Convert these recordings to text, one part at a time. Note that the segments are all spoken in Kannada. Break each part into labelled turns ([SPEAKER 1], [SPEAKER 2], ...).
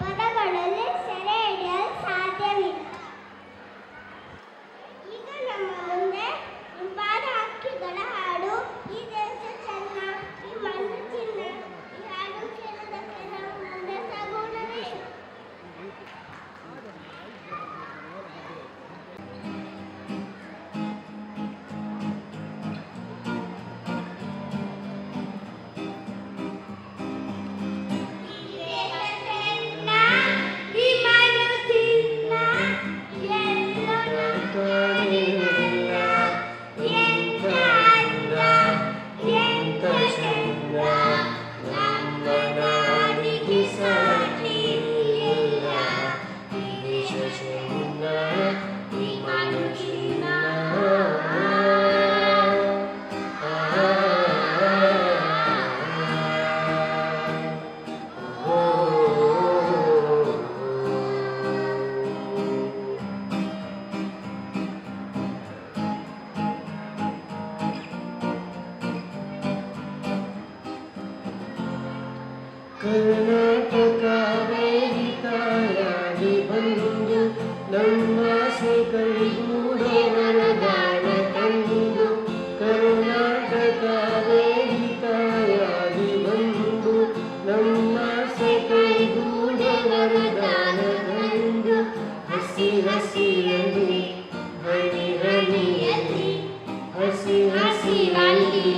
[SPEAKER 1] ಪದಗಳಲ್ಲಿ ಸೆರೆ ಹಿಡಿಯಲು ಸಾಧ್ಯವಿಲ್ಲ. ಈಗ ನಮ್ಮ ಮುಂದೆ ಇಂಪಾದ ಹಕ್ಕಿಗಳ ಹಾಡು. ಈ ದೇಶ ಚೆನ್ನ, ಈ ಮಣ್ಣು ಚಿನ್ನ, ಈ ಹಾಡು ಕೇಳೋದಕ್ಕೆ ನಾವು ಮುಂದೆ ಸಾಗೋಣವೇ.
[SPEAKER 2] ಕರ್ನಾಟಕವೇ ತಾಯಾಗಿ ಬಂದು ನಮ್ಮಾಸೆ ಕೈಗೂಡೋ ವರದಾನ ತಂದು. ಕರ್ನಾಟಕವೇ ತಾಯಾಗಿ ಬಂದು ನಮ್ಮಾಸೆ ಕೈಗೂಡೋ ವರದಾನ ತಂದು. ಹಸಿ ಹಸಿಯಲ್ಲಿ ಹನಿ ಹನಿಯಲ್ಲಿ ಹಸಿ ಹಸಿಯಲ್ಲಿ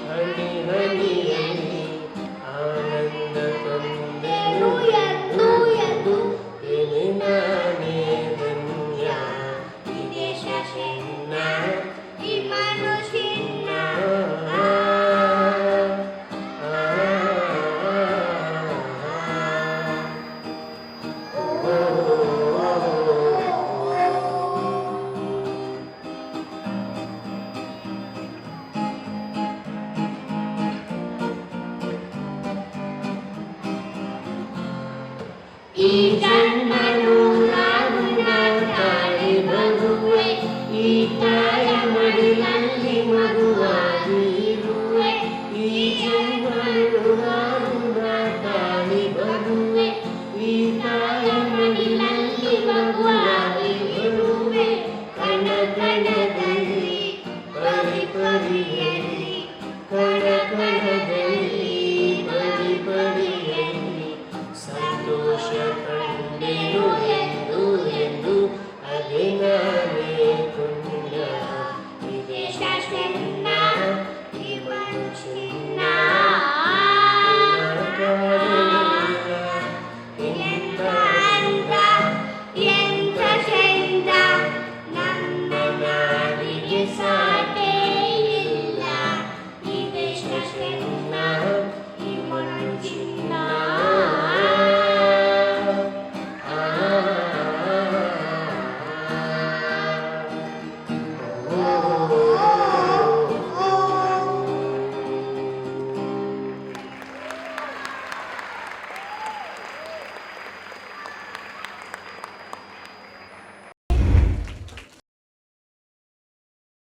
[SPEAKER 2] ಹನಿ ಹನಿಯಲ್ಲಿ ಆನಂದ ತಂದೆನು ಎದ್ದು ಎದ್ದು ಇಲ್ಲಿ ನಾನೇ ಧನ್ಯ. ಈ ದೇಶ ಚಿನ್ನ, ಈ ಮಣ್ಣು ಚಿನ್ನ. ಈ ಜನ್ಮನು ನಾನು ತಾಯಿ ಮಗುವೆ, ಈ ತಾಯ ಮಡಿಲಲ್ಲಿ ಮಗುವಾಗಿ ಇರುವೆ. ಈ ಜನ್ಮನು ನಾನು ತಾಯಿ ಮಗುವೆ, ಈ ತಾಯ ಮಡಿಲಲ್ಲಿ ಮಗುವಾಗಿ ಇರುವೆ. ಕಣ ಕಣದಲ್ಲಿ ಪರಿ ಪರಿಯಲ್ಲಿ, ಕಣ ಕಣದಲ್ಲಿ ಪರಿ ಪರಿಯಲ್ಲಿ ಸಂತೋಷ ಕಂಡೆನು